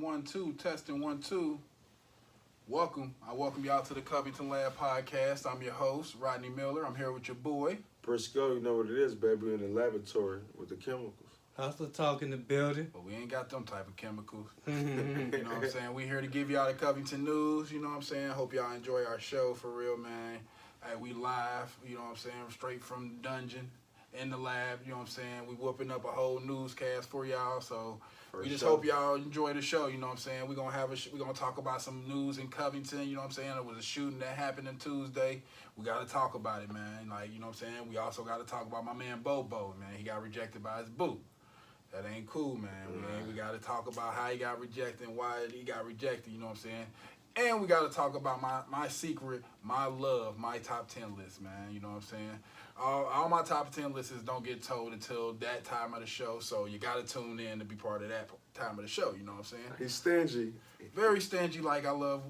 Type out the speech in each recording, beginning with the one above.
1, 2, testing 1, 2. Welcome. I welcome y'all to the Covington Lab podcast. I'm your host, Rodney Miller. I'm here with your boy. Briscoe, you know what it is, baby, in the laboratory with the chemicals. Hustla talk in the building. But we ain't got them type of chemicals. You know what I'm saying? We here to give y'all the Covington news. You know what I'm saying? Hope y'all enjoy our show for real, man. Hey, we live, you know what I'm saying? Straight from the dungeon in the lab, you know what I'm saying? We whooping up a whole newscast for y'all, so we just hope y'all enjoy the show, you know what I'm saying? We're going to talk about some news in Covington, you know what I'm saying? It was a shooting that happened on Tuesday. We got to talk about it, man. Like, you know what I'm saying? We also got to talk about my man Bobo, man. He got rejected by his boo. That ain't cool, man. We got to talk about how he got rejected and why he got rejected, you know what I'm saying? And we got to talk about my secret, my love, my top 10 list, man. You know what I'm saying? All my top 10 lists don't get told until that time of the show, so you got to tune in to be part of that time of the show, you know what I'm saying? He's stingy. Very stingy, like I love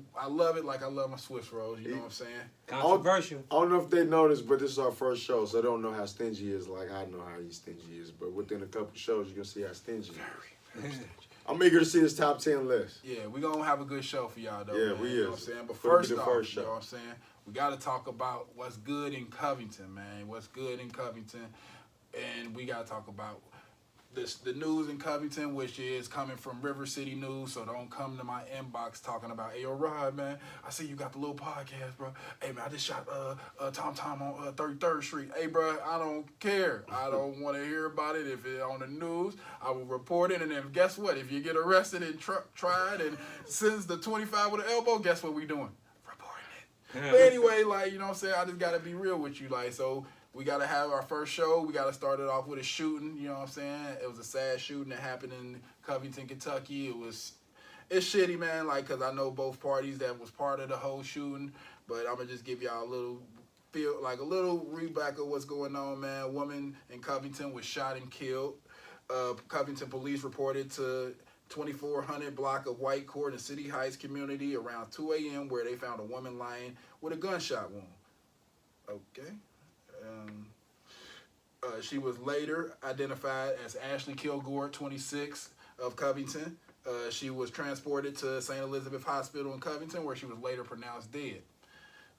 it like I love my Swiss rolls, you know what I'm saying? Controversial. I don't know if they know this, but this is our first show, so they don't know how stingy he is like I know how he stingy is. But within a couple shows, you're going to see how stingy he is. Very stingy. I'm eager to see his top 10 list. Yeah, we're going to have a good show for y'all, though, Yeah, man, we you know is. what I'm saying? But It'll be first the off, first you know show. what I'm saying? We got to talk about what's good in Covington, man. What's good in Covington. And we got to talk about the news in Covington, which is coming from River City News, so don't come to my inbox talking about, hey, yo, Rod, man, I see you got the little podcast, bro. Hey, man, I just shot Tom on 33rd Street. Hey, bro, I don't care. I don't want to hear about it. If it's on the news, I will report it, and then guess what? If you get arrested and tried and sends the 25 with an elbow, guess what we doing? Reporting it. But anyway, like, you know what I'm saying? I just got to be real with you, like, so we got to have our first show. We got to start it off with a shooting, you know what I'm saying? It was a sad shooting that happened in Covington, Kentucky. It's shitty, man, like, because I know both parties that was part of the whole shooting, but I'm going to just give y'all a little readback of what's going on, man. A woman in Covington was shot and killed. Covington police reported to 2400 block of White Court in City Heights community around 2 a.m. where they found a woman lying with a gunshot wound. Okay. She was later identified as Ashley Kilgore, 26, of Covington. She was transported to St. Elizabeth Hospital in Covington, where she was later pronounced dead.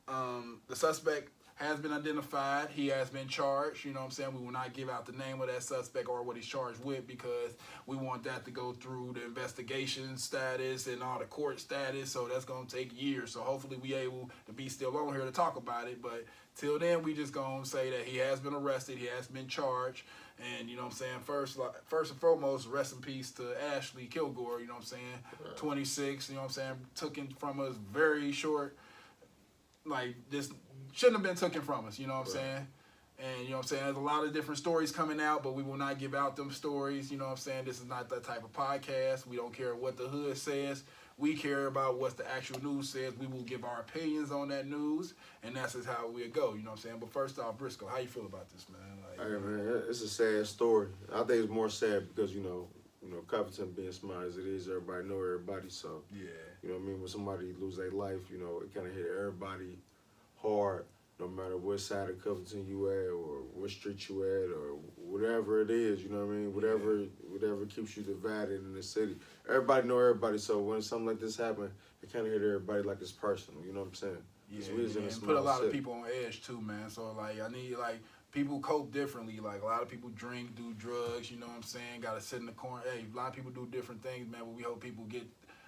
The suspect has been identified. He has been charged. You know what I'm saying? We will not give out the name of that suspect or what he's charged with because we want that to go through the investigation status and all the court status. So that's going to take years. So hopefully we able to be still on here to talk about it. But till then, we just going to say that he has been arrested. He has been charged. And, you know what I'm saying, first and foremost, rest in peace to Ashley Kilgore, you know what I'm saying, right. 26, you know what I'm saying, taken from us very short, like, this shouldn't have been taken from us, you know what I'm saying? And, you know what I'm saying, there's a lot of different stories coming out, but we will not give out them stories, you know what I'm saying? This is not that type of podcast. We don't care what the hood says. We care about what the actual news says. We will give our opinions on that news, and that's just how we'll go, you know what I'm saying? But first off, Briscoe, how you feel about this, man? Like, Hey, man, it's a sad story. I think it's more sad because, you know, Covington being smart as it is, everybody know everybody, so, yeah. You know what I mean? When somebody lose their life, you know, it kind of hit everybody hard, no matter what side of Covington you at or what street you at or whatever it is, you know what I mean? Whatever keeps you divided in the city. Everybody know everybody, so when something like this happen, it kind of hit everybody like it's personal, you know what I'm saying? Yeah, and put a lot of people on edge too, man. So, like, I need, like, people cope differently. Like, a lot of people drink, do drugs, you know what I'm saying? Got to sit in the corner. Hey, a lot of people do different things, man, but we hope people get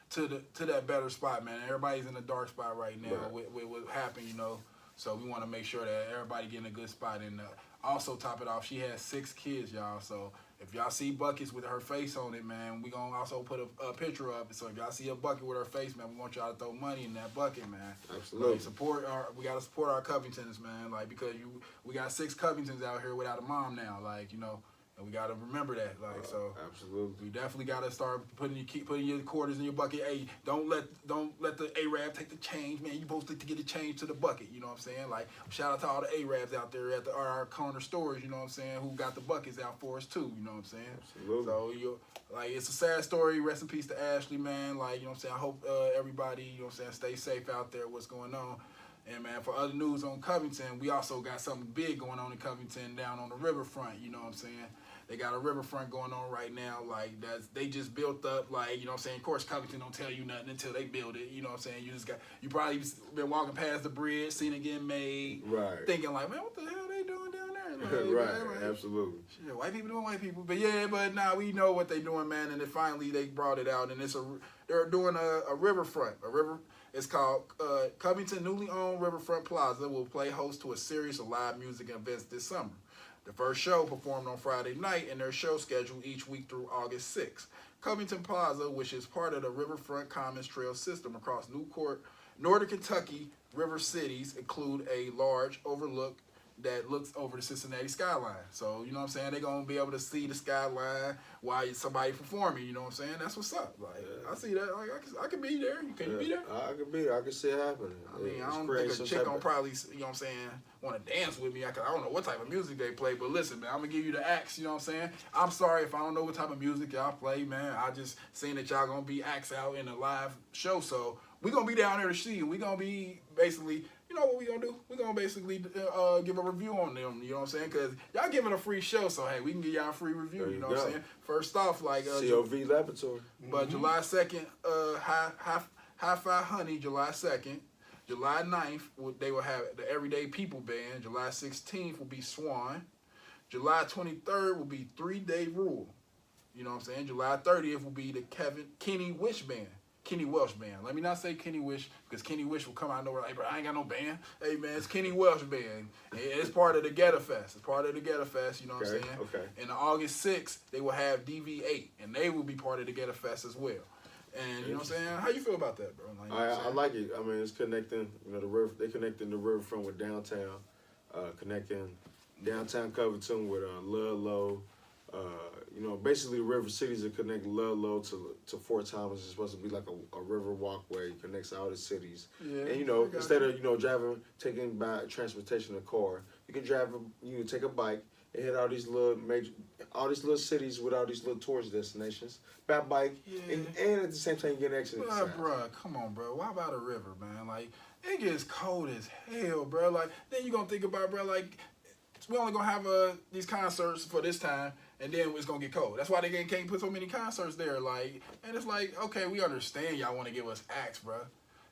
to that better spot, man. Everybody's in a dark spot right now with what happened, you know. So we want to make sure that everybody get in a good spot. And also top it off, she has 6 kids, y'all. So if y'all see buckets with her face on it, man, we going to also put a picture up. So if y'all see a bucket with her face, man, we want y'all to throw money in that bucket, man. Absolutely. Like, we got to support our Covingtons, man. Like, because we got 6 Covingtons out here without a mom now. Like, you know. And we gotta remember that, like, so. Absolutely. We definitely gotta start putting your quarters in your bucket. Hey, don't let the Arab take the change, man. You supposed to get the change to the bucket. You know what I'm saying? Like, shout out to all the Arabs out there at our corner stores. You know what I'm saying? Who got the buckets out for us too. You know what I'm saying? Absolutely. So like, it's a sad story. Rest in peace to Ashley, man. Like, you know what I'm saying? I hope everybody, you know what I'm saying, stay safe out there. What's going on? And, man, for other news on Covington, we also got something big going on in Covington down on the riverfront. You know what I'm saying? They got a riverfront going on right now. Like they just built up. Like you know what I'm saying. Of course, Covington don't tell you nothing until they build it. You know what I'm saying. You probably been walking past the bridge, seen it getting made, right? Thinking like, man, what the hell they doing down there? Like, right, man, like, absolutely. Shit, white people doing white people. But now we know what they doing, man. And then finally they brought it out, and they're doing a riverfront. It's called Covington Newly Owned Riverfront Plaza will play host to a series of live music events this summer. The first show performed on Friday night, and their show scheduled each week through August 6th. Covington Plaza, which is part of the Riverfront Commons Trail system across Newport, Northern Kentucky, river cities, include a large overlook that looks over the Cincinnati skyline. So, you know what I'm saying? They're going to be able to see the skyline while somebody performing, you know what I'm saying? That's what's up. Like, I see that. Like, I can be there. Can you be there? I can be there. I can see it happening. I mean, I don't think a chick gonna probably, you know what I'm saying, want to dance with me. I don't know what type of music they play, but listen, man, I'm going to give you the acts, you know what I'm saying? I'm sorry if I don't know what type of music y'all play, man. I just seen that y'all going to be acts out in a live show, so we going to be down there to see, and we going to be basically, you know what we gonna do? We gonna basically give a review on them. You know what I'm saying? Because y'all giving a free show, so hey, we can give y'all a free review. You know what I'm saying? First off, like C.O.V Laboratory. But July 2nd, Hi-Fi Honey, July 2nd. July 9th, they will have the Everyday People Band. July 16th will be Swan. July 23rd will be 3 Day Rule. You know what I'm saying? July 30th will be the Kenny Welsh Band. Let me not say Kenny Wish, because Kenny Wish will come out of nowhere like, bro, I ain't got no band. Hey, man, it's Kenny Welsh Band. It's part of the Ghetto Fest. It's part of the Ghetto Fest, you know what I'm saying? Okay. And on August 6th, they will have DV8, and they will be part of the Ghetto Fest as well. And, you know what I'm saying? How you feel about that, bro? Like, you know I like it. I mean, it's connecting, you know, the river. They connecting the riverfront with downtown, connecting downtown Covington with Ludlow. You know, basically the river cities that connect Ludlow to Fort Thomas is supposed to be like a river walkway. It connects all the cities. Yeah, and, you know, instead of, you know, taking by transportation in a car, you can take a bike and hit all these little cities with all these little tourist destinations. By bike, and at the same time you get an exit. Bro, come on, bro. Why about a river, man? Like, it gets cold as hell, bro. Like, then you gonna think about, bro, like, we only gonna have these concerts for this time, and then it's gonna get cold. That's why they can't put so many concerts there. Like, and it's like, okay, we understand y'all want to give us acts, bro.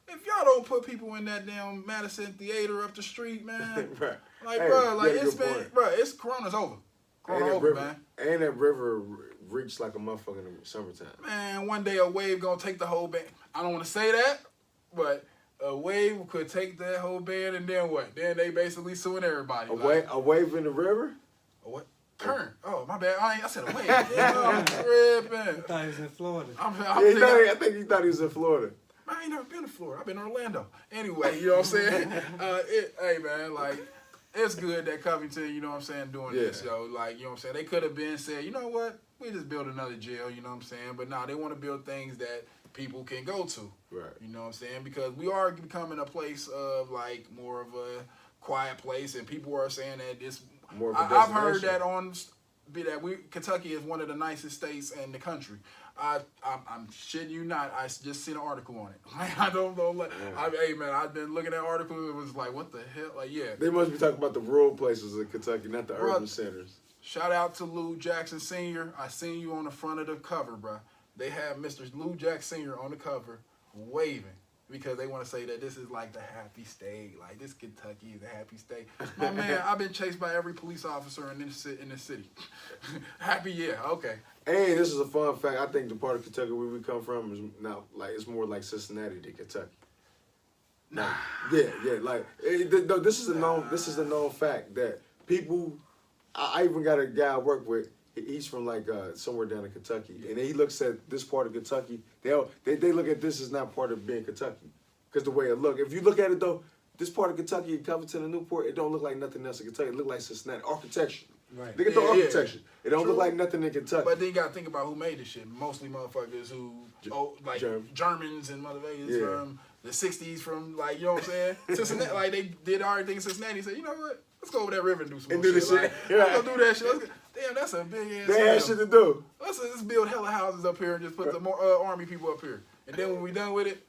If y'all don't put people in that damn Madison Theater up the street, man, right. Like, hey, bro, like it's been, bro, it's Corona's over. Corona over, man. And that river reached like a motherfucker in the summertime. Man, one day a wave gonna take the whole band. I don't want to say that, but a wave could take that whole band, and then what? Then they basically suing everybody. A wave in the river? A what? Current. Oh, my bad. I said a wave. I'm tripping. I thought he was in Florida. I think he thought he was in Florida. I ain't never been to Florida. I've been to Orlando. Anyway, you know what I'm saying? Hey, man, like, it's good that Covington, you know what I'm saying, doing this, yo. Like, you know what I'm saying? They could have been said, you know what? We just build another jail, you know what I'm saying? But nah, they want to build things that people can go to. Right. You know what I'm saying? Because we are becoming a place of, like, more of a quiet place, and people are saying that it's more of a I've heard that Kentucky is one of the nicest states in the country. I'm shitting you not. I just seen an article on it. Like, I don't know. Like, hey man, I've been looking at articles. It was like, what the hell? Like, yeah. They must be talking about the rural places in Kentucky, not the urban centers. Shout out to Lou Jackson Sr. I seen you on the front of the cover, bro. They have Mr. Lou Jackson Sr. on the cover waving because they want to say that this is like the happy state. Like, this Kentucky is a happy state. My man, I've been chased by every police officer in this city. Happy, yeah, okay. And this is a fun fact. I think the part of Kentucky where we come from is now like it's more like Cincinnati than Kentucky. Nah. Yeah. Like this is a known fact that people. I even got a guy I work with. He's from like somewhere down in Kentucky, and he looks at this part of Kentucky. They look at this as not part of being Kentucky, because the way it look. If you look at it though, this part of Kentucky, Covington and Newport, it don't look like nothing else in Kentucky. It look like Cincinnati architecture. Right. Look at the architecture. It don't look like nothing in Kentucky. But then you gotta think about who made this shit. Mostly motherfuckers who Germans and motherfuckers from the '60s, from like, you know what I'm saying? Cincinnati, like they did everything in Cincinnati. Said, you know what? Let's go over that river and do some more shit. Like, let's go do that shit. Damn, that's a big ass. They had shit to do. Let's build hella houses up here and just put the more army people up here. And then when we done with it,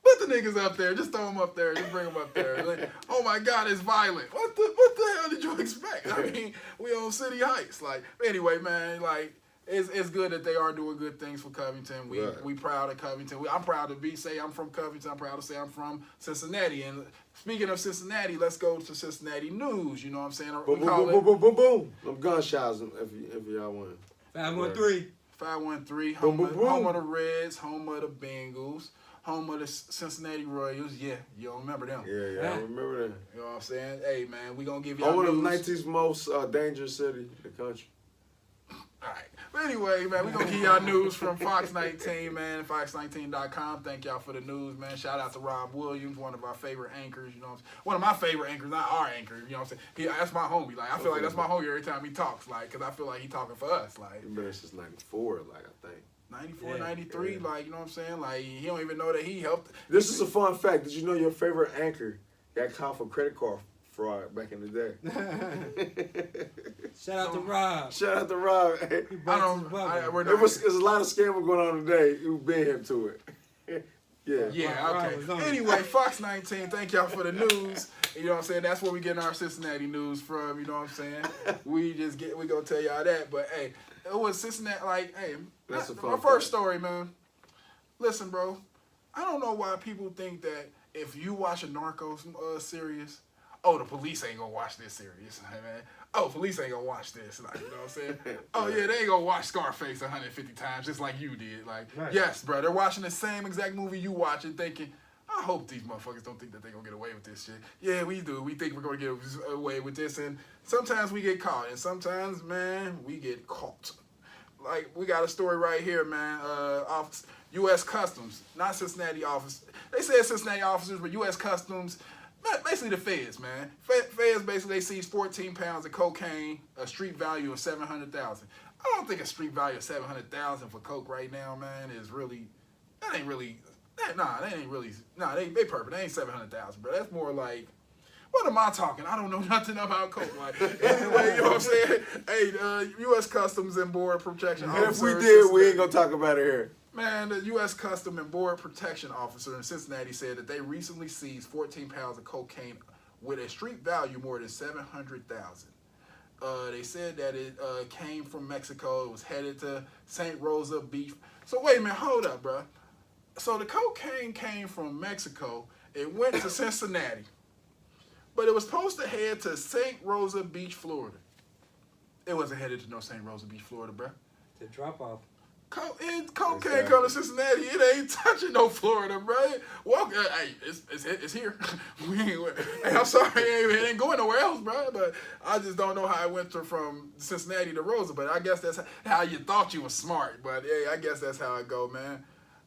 boop. Put the niggas up there. Just throw them up there. Just bring them up there. Like, oh my God, it's violent. What the hell did you expect? I mean, we on City Heights. Like, anyway, man, like, it's good that they are doing good things for Covington. We proud of Covington. I'm proud to say I'm from Covington. I'm proud to say I'm from Cincinnati. And speaking of Cincinnati, let's go to Cincinnati news. You know what I'm saying? Boom, boom, boom, boom, boom. Them gunshots if y'all want. 513. 513, Boom, boom, boom. Home of the Reds, home of the Bengals, home of the Cincinnati Royals. Yeah, you don't remember them. Yeah, I remember that. You know what I'm saying? Hey, man, we going to give y'all one of the news. 19th most dangerous city in the country. All right. But anyway, man, we're going to give y'all news from Fox 19, man, fox19.com. Thank y'all for the news, man. Shout out to Rob Williams, one of our favorite anchors, you know what I'm saying? One of my favorite anchors, not our anchor, you know what I'm saying? That's my homie. Like, I feel like that's my homie every time he talks, like, because I feel like he talking for us. Like, He's been there since 94, like, I think. 94, 93, like, you know what I'm saying? Like, he don't even know that he helped. This is a fun fact. Did you know your favorite anchor got caught for credit card fraud back in the day? Shout out to Rob. Shout out to Rob. It was a lot of scammers going on today. You've been hip to it. Yeah, okay. Anyway, Fox 19, thank y'all for the news. You know what I'm saying? That's where we getting our Cincinnati news from, you know what I'm saying? We gonna tell y'all that. But hey, it was Cincinnati, like, hey, that's my first story, man. Listen, bro, I don't know why people think that if you watch a Narcos series, oh, the police ain't gonna watch this series, man. Oh, police ain't gonna watch this, like, you know what I'm saying? Oh yeah, they ain't gonna watch Scarface 150 times just like you did. Like, yes, bro, they're watching the same exact movie you watching, thinking, I hope these motherfuckers don't think that they're gonna get away with this shit. Yeah, we do. We think we're gonna get away with this, and sometimes we get caught, and sometimes, man, we get caught. Like, we got a story right here, man. U.S. Customs, not Cincinnati office. They said Cincinnati officers, but U.S. Customs, basically the feds, man. Feds basically, they seized 14 pounds of cocaine, a street value of $700,000. I don't think a street value of $700,000 for coke right now, man, is really, that ain't perfect. That ain't $700,000, bro. That's more like, what am I talking? I don't know nothing about coke. Like, anyway, you know what I'm saying? Hey, U.S. Customs and Border Protection Officer. If we did, we ain't gonna talk about it here. Man, the U.S. Customs and Border Protection Officer in Cincinnati said that they recently seized 14 pounds of cocaine with a street value more than $700,000. They said that it came from Mexico. It was headed to St. Rosa Beach. So wait a minute, hold up, bro. So the cocaine came from Mexico. It went to Cincinnati. But it was supposed to head to St. Rosa Beach, Florida. It wasn't headed to no St. Rosa Beach, Florida, bro. The drop off. Cocaine come to Cincinnati. It ain't touching no Florida, bro. Well, hey, it's here. Hey, I'm sorry, it ain't going nowhere else, bro. But I just don't know how it went from Cincinnati to Rosa. But I guess that's how you thought you was smart. But hey, I guess that's how it go, man.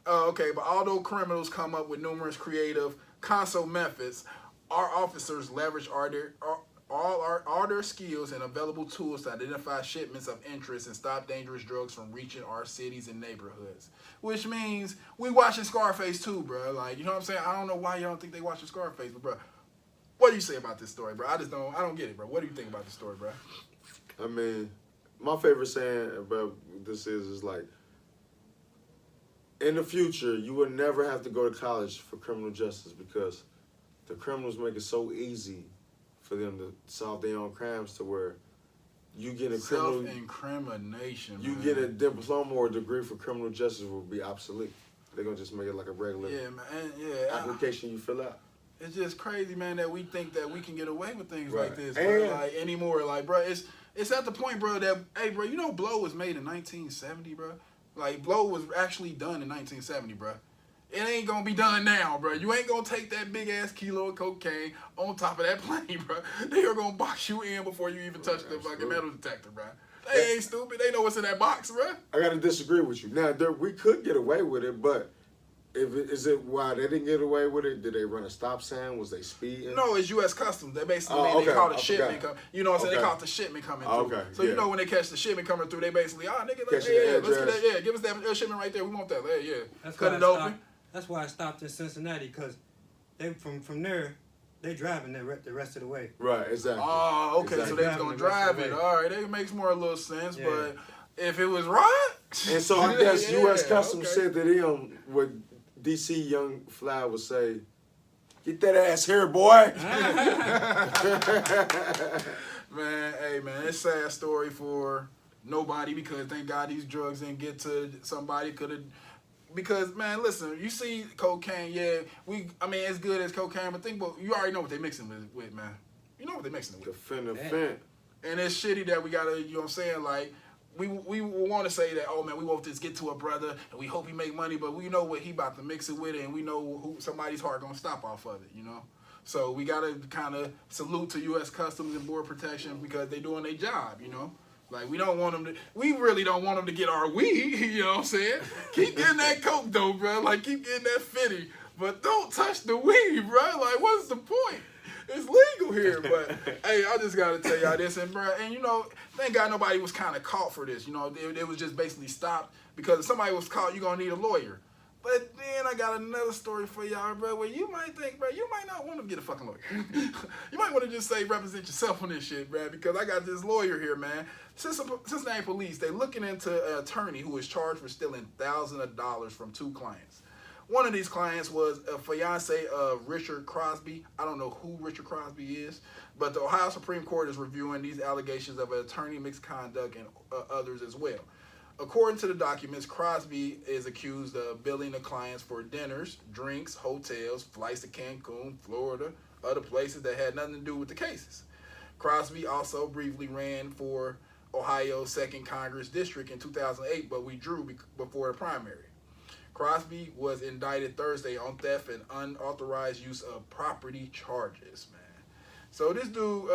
Okay, but although criminals come up with numerous creative console methods, our officers leverage all their skills and available tools to identify shipments of interest and stop dangerous drugs from reaching our cities and neighborhoods. Which means we watching Scarface too, bro. Like, you know what I'm saying? I don't know why y'all don't think they watching Scarface, but bro, what do you say about this story, bro? I don't get it, bro. What do you think about this story, bro? I mean, my favorite saying about this is like, in the future, you would never have to go to college for criminal justice because the criminals make it so easy for them to solve their own crimes to where you get a self-incrimination. You get a diploma or a degree for criminal justice will be obsolete. They're gonna just make it like a regular application you fill out. It's just crazy, man, that we think that we can get away with things like this, bro. Like anymore. Like, bro, it's at the point, bro, that hey, bro, you know, Blow was made in 1970, bro. Like, Blow was actually done in 1970, bro. It ain't gonna be done now, bro. You ain't gonna take that big ass kilo of cocaine on top of that plane, bro. They are gonna box you in before you even touch the fucking metal detector, bro. They ain't stupid. They know what's in that box, bro. I gotta disagree with you. Now, we could get away with it, but is it why they didn't get away with it? Did they run a stop sign? Was they speeding? No, it's U.S. Customs. They basically they call it shipment coming. You know what I'm saying? They call it the shipment coming through. So you know when they catch the shipment coming through, they basically, nigga, let's get that. Give us that shipment right there. We want that. That's cut it open. That's why I stopped in Cincinnati, because they from there, they driving the rest of the way. Right, exactly. Oh, okay, exactly. So they was going to drive it. All right, that makes more a little sense, but if it was right. And so I guess U.S. Customs said that them would DC Young Fly would say, "Get that ass here, boy." Man, hey man, it's a sad story for nobody because thank God these drugs didn't get to somebody could have. Because man, listen, you see cocaine, yeah, I mean it's good as cocaine, but think about you already know what they mixing with man. You know what they mixing it The with. fent. And it's shitty that we gotta, you know what I'm saying, like. We want to say that, oh man, we want this get to a brother and we hope he make money, but we know what he about to mix it with, and we know who somebody's heart gonna stop off of it, you know. So we gotta kind of salute to U.S. Customs and Border Protection because they doing their job, you know. Like we really don't want them to get our weed, you know what I'm saying? Keep getting that coke though, bro. Like keep getting that 50, but don't touch the weed, bro. Like what's the point? It's legal here, but hey, I just gotta tell y'all this, and bro, and you know, thank God nobody was kind of caught for this. You know, it was just basically stopped because if somebody was caught, you're gonna need a lawyer. But then I got another story for y'all, bro, where you might think, bro, you might not want to get a fucking lawyer. You might want to just say represent yourself on this shit, bro, because I got this lawyer here, man. Cincinnati police, they looking into an attorney who is charged for stealing thousands of dollars from 2 clients. One of these clients was a fiance of Richard Crosby. I don't know who Richard Crosby is, but the Ohio Supreme Court is reviewing these allegations of an attorney misconduct and others as well. According to the documents, Crosby is accused of billing the clients for dinners, drinks, hotels, flights to Cancun, Florida, other places that had nothing to do with the cases. Crosby also briefly ran for Ohio's 2nd Congress District in 2008, but withdrew before the primary. Crosby was indicted Thursday on theft and unauthorized use of property charges, man. So this dude,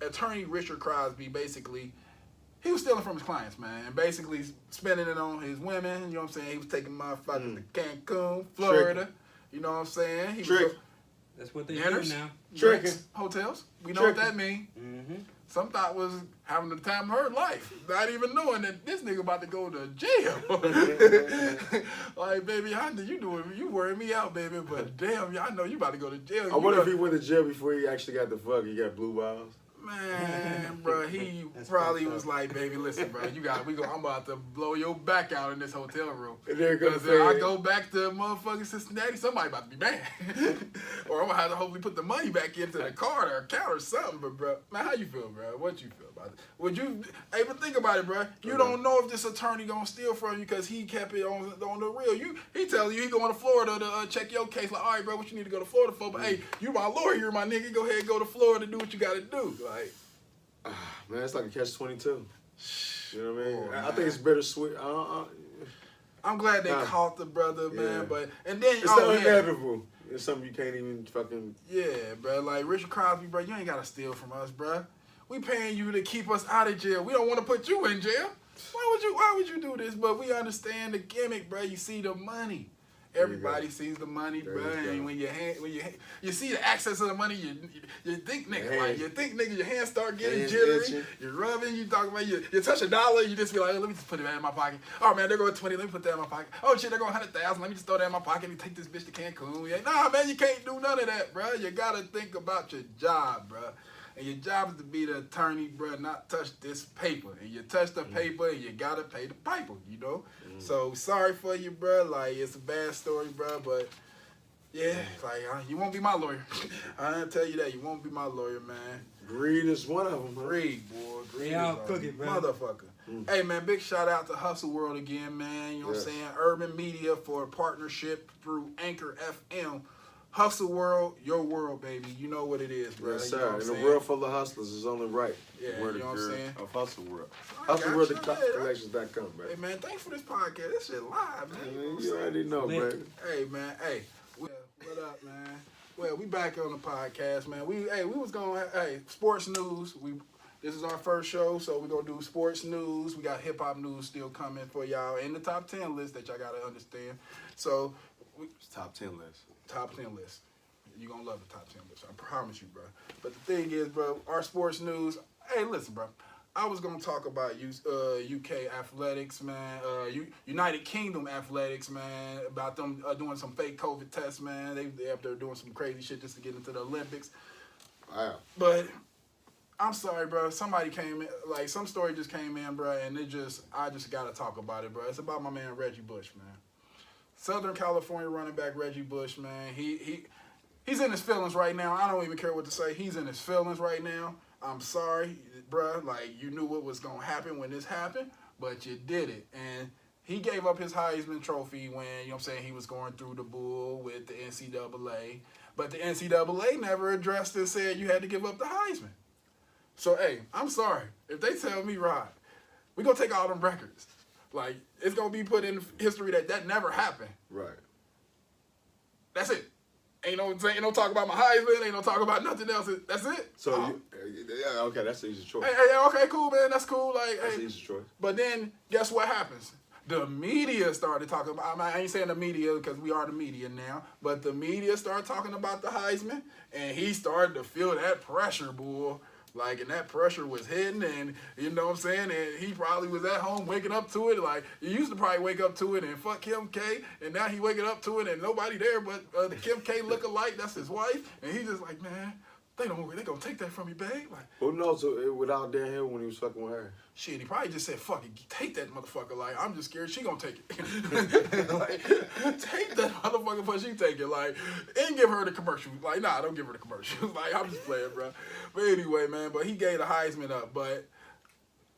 attorney Richard Crosby, basically, he was stealing from his clients, man, and basically spending it on his women. You know what I'm saying? He was taking motherfuckers to Cancun, Florida. Trick. You know what I'm saying? That's what they dinners, do now. drinks, hotels. We know what that means. Mm-hmm. Some thought was having the time of her life, not even knowing that this nigga about to go to jail. Like, baby, I know you worry me out, baby, but damn, I know you about to go to jail. I wonder if he went to jail before he actually got the fuck. He got blue balls. Man, bro, he probably was like, baby, listen, bro, I'm about to blow your back out in this hotel room. Because if I go back to motherfucking Cincinnati, somebody about to be mad. Or I'm going to have to hopefully put the money back into the card or account or something. But, bro, man, how you feel, bro? What you feel about it? But think about it, bro. You don't know if this attorney going to steal from you because he kept it on the real. He tells you he going to Florida to check your case. Like, all right, bro, what you need to go to Florida for? But, hey, you my lawyer, my nigga. Go ahead and go to Florida, do what you got to do. Man, it's like a catch-22. You know what I mean? Oh, I think it's bittersweet. I'm glad they caught the brother, man. Yeah. But and then It's inevitable. It's something you can't even fucking. Yeah, bro. Like Richard Crosby, bro. You ain't gotta steal from us, bro. We paying you to keep us out of jail. We don't want to put you in jail. Why would you do this? But we understand the gimmick, bro. You see the money. Everybody sees the money, bro. And when you see the access of the money, you think nigga, your hands start getting jittery. Itching. You're rubbing, you talking about you touch $1, you just be like, let me just put it in my pocket. Oh man, they're going 20, let me put that in my pocket. Oh shit, they're going 100,000, let me just throw that in my pocket and take this bitch to Cancun. Yeah, nah, man, you can't do none of that, bro. You gotta think about your job, bro. And your job is to be the attorney, bro, not touch this paper. And you touch the paper, and you gotta pay the piper, you know? So, sorry for you, bro. Like, it's a bad story, bro, but, yeah, like, you won't be my lawyer. I'll tell you that. You won't be my lawyer, man. Greed is one of them, man. Greed, boy. Greed They all cook it, bro. Motherfucker. Hey, man, big shout out to Hustle World again, man. You know what I'm saying? Urban Media for a partnership through Anchor FM. Hustle World, your world, baby. You know what it is, bro. Yes, sir. You know in a world full of hustlers, it's only right. Yeah, you know what I'm saying? Of Hustle World. HustleWorld.collections.com, baby. Hey, man, thanks for this podcast. This shit live, man. You already know, baby. Hey, man. Hey, what up, man? Well, we back on the podcast, man. We was going, sports news. This is our first show, so we're going to do sports news. We got hip-hop news still coming for y'all in the top 10 list that y'all got to understand. So, it's top 10 list. Top 10 list. You're going to love the top 10 list. I promise you, bro. But the thing is, bro, our sports news. Hey, listen, bro. I was going to talk about UK athletics, man. United Kingdom athletics, man. About them doing some fake COVID tests, man. They up there doing some crazy shit just to get into the Olympics. Wow. But I'm sorry, bro. Somebody came in, like some story just came in, bro, and I just got to talk about it, bro. It's about my man Reggie Bush, man. Southern California running back Reggie Bush, man. He's in his feelings right now. I don't even care what to say. He's in his feelings right now. I'm sorry, bruh. Like, you knew what was going to happen when this happened, but you did it. And he gave up his Heisman Trophy when, you know what I'm saying, he was going through the bull with the NCAA. But the NCAA never addressed and said you had to give up the Heisman. So, hey, I'm sorry. If they tell me, Rod, we're going to take all them records. Like, it's going to be put in history that never happened. Right. That's it. Ain't no talk about my Heisman. Ain't no talk about nothing else. That's it. So, okay, that's the easy choice. Hey, okay, cool, man. That's cool. Like, that's hey. the easy choice. But then, guess what happens? The media started talking about, I ain't saying the media because we are the media now, but the media started talking about the Heisman, and he started to feel that pressure, boy. Like, and that pressure was hitting, and you know what I'm saying? And he probably was at home waking up to it. Like, he used to probably wake up to it and fuck Kim K, and now he waking up to it and nobody there but the Kim K lookalike, that's his wife. And he just like, man, they gonna take that from me, babe. Like, who knows without Dan Hill when he was fucking with her? Shit, he probably just said, fuck it, take that motherfucker. Like, I'm just scared she gonna take it. Like, take that motherfucker before she take it. Like, and give her the commercial. Like, nah, don't give her the commercial. Like, I'm just playing, bro. But anyway, man, but he gave the Heisman up. But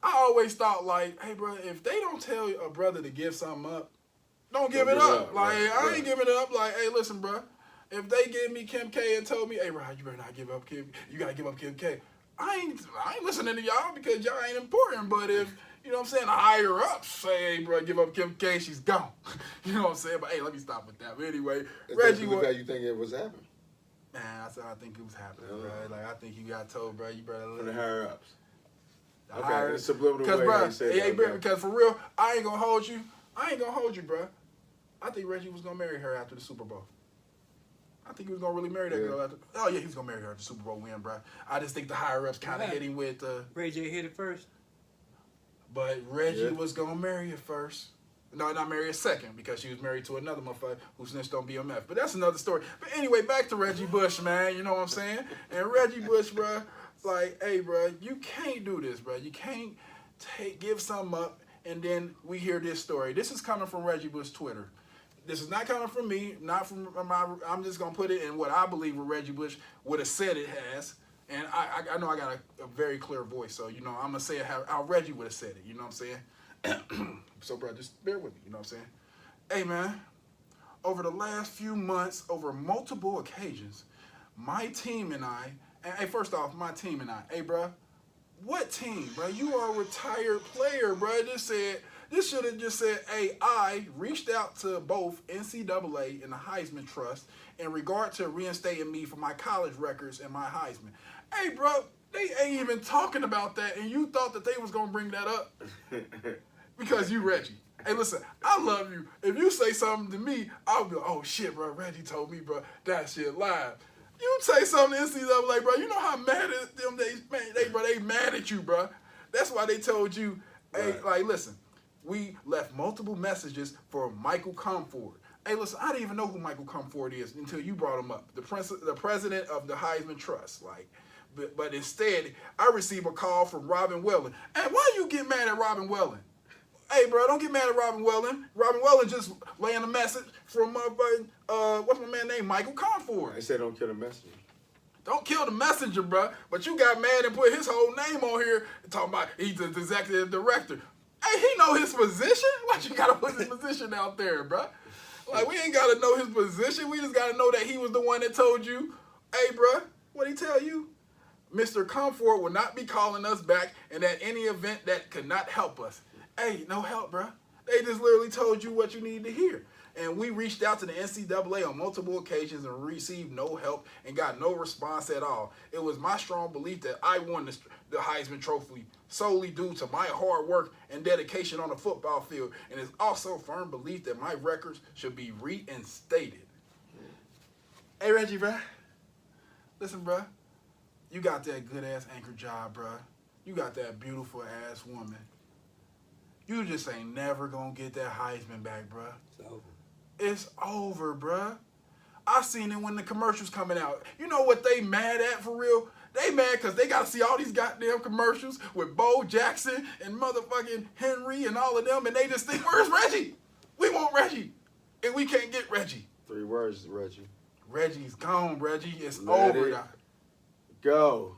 I always thought, like, hey, bro, if they don't tell a brother to give something up, don't give it up. Like, I ain't giving it up. Like, hey, listen, bro. If they give me Kim K and told me, hey, Rod, you better not give up Kim. You gotta give up Kim K. I ain't listening to y'all because y'all ain't important. But if, you know what I'm saying, the higher ups say, hey, bro, give up Kim K, she's gone. You know what I'm saying? But hey, let me stop with that. But anyway, Reggie, what you think it was happening? Man, I think it was happening, bro. Like, I think you got told, bro, you better from the higher ups. Okay, it's subliminal way bro, they said hey, that, bro, because for real, I ain't gonna hold you, bro. I think Reggie was gonna marry her after the Super Bowl. I think he was gonna really marry that girl after. Oh yeah, he was gonna marry her after the Super Bowl win, bro. I just think the higher ups kind of hit him with. Ray J hit it first. But Reggie was gonna marry her first. No, not marry her second because she was married to another motherfucker who snitched on BMF. But that's another story. But anyway, back to Reggie Bush, man. You know what I'm saying? And Reggie Bush, bro, like, hey, bro, you can't do this, bro. You can't give something up and then we hear this story. This is coming from Reggie Bush's Twitter. This is not coming from me, not from I'm just going to put it in what I believe Reggie Bush would have said it has. And I know I got a very clear voice, so, you know, I'm going to say it how Reggie would have said it, you know what I'm saying? So, bro, just bear with me, you know what I'm saying? Hey, man, over the last few months, over multiple occasions, my team and I, and hey, first off, my team and I, hey, bro, what team, bro? You are a retired player, bro. This should have just said, hey, I reached out to both NCAA and the Heisman Trust in regard to reinstating me for my college records and my Heisman. Hey, bro, they ain't even talking about that, and you thought that they was going to bring that up because you Reggie. Hey, listen, I love you. If you say something to me, I'll be like, oh, shit, bro, Reggie told me, bro, that shit live. You say something to NCAA, bro, you know how mad at them they mad at you, bro. That's why they told you, hey, like, listen, we left multiple messages for Michael Comfort. Hey, listen, I didn't even know who Michael Comfort is until you brought him up, the president of the Heisman Trust. Like, but instead, I received a call from Robin Welling. And why you get mad at Robin Welling? Hey, bro, don't get mad at Robin Welling. Robin Welling just laying a message from what's my man name? Michael Comfort. They said don't kill the messenger. Don't kill the messenger, bro. But you got mad and put his whole name on here and talking about he's the executive director. Hey, he know his position? Why you gotta put his position out there, bro? Like, we ain't gotta know his position. We just gotta know that he was the one that told you, hey, bro, what'd he tell you? Mr. Comfort will not be calling us back and at any event that could not help us. Hey, no help, bro. They just literally told you what you needed to hear. And we reached out to the NCAA on multiple occasions and received no help and got no response at all. It was my strong belief that I won the Heisman Trophy solely due to my hard work and dedication on the football field. And it's also a firm belief that my records should be reinstated. Hey, Reggie, bro. Listen, bro. You got that good-ass anchor job, bro. You got that beautiful-ass woman. You just ain't never gonna get that Heisman back, bro. It's over. It's over, bro. I seen it when the commercials coming out. You know what they mad at for real? They mad because they got to see all these goddamn commercials with Bo Jackson and motherfucking Henry and all of them, and they just think, where's Reggie? We want Reggie. And we can't get Reggie. 3 words, Reggie. Reggie's gone, Reggie. It's Let over. it go.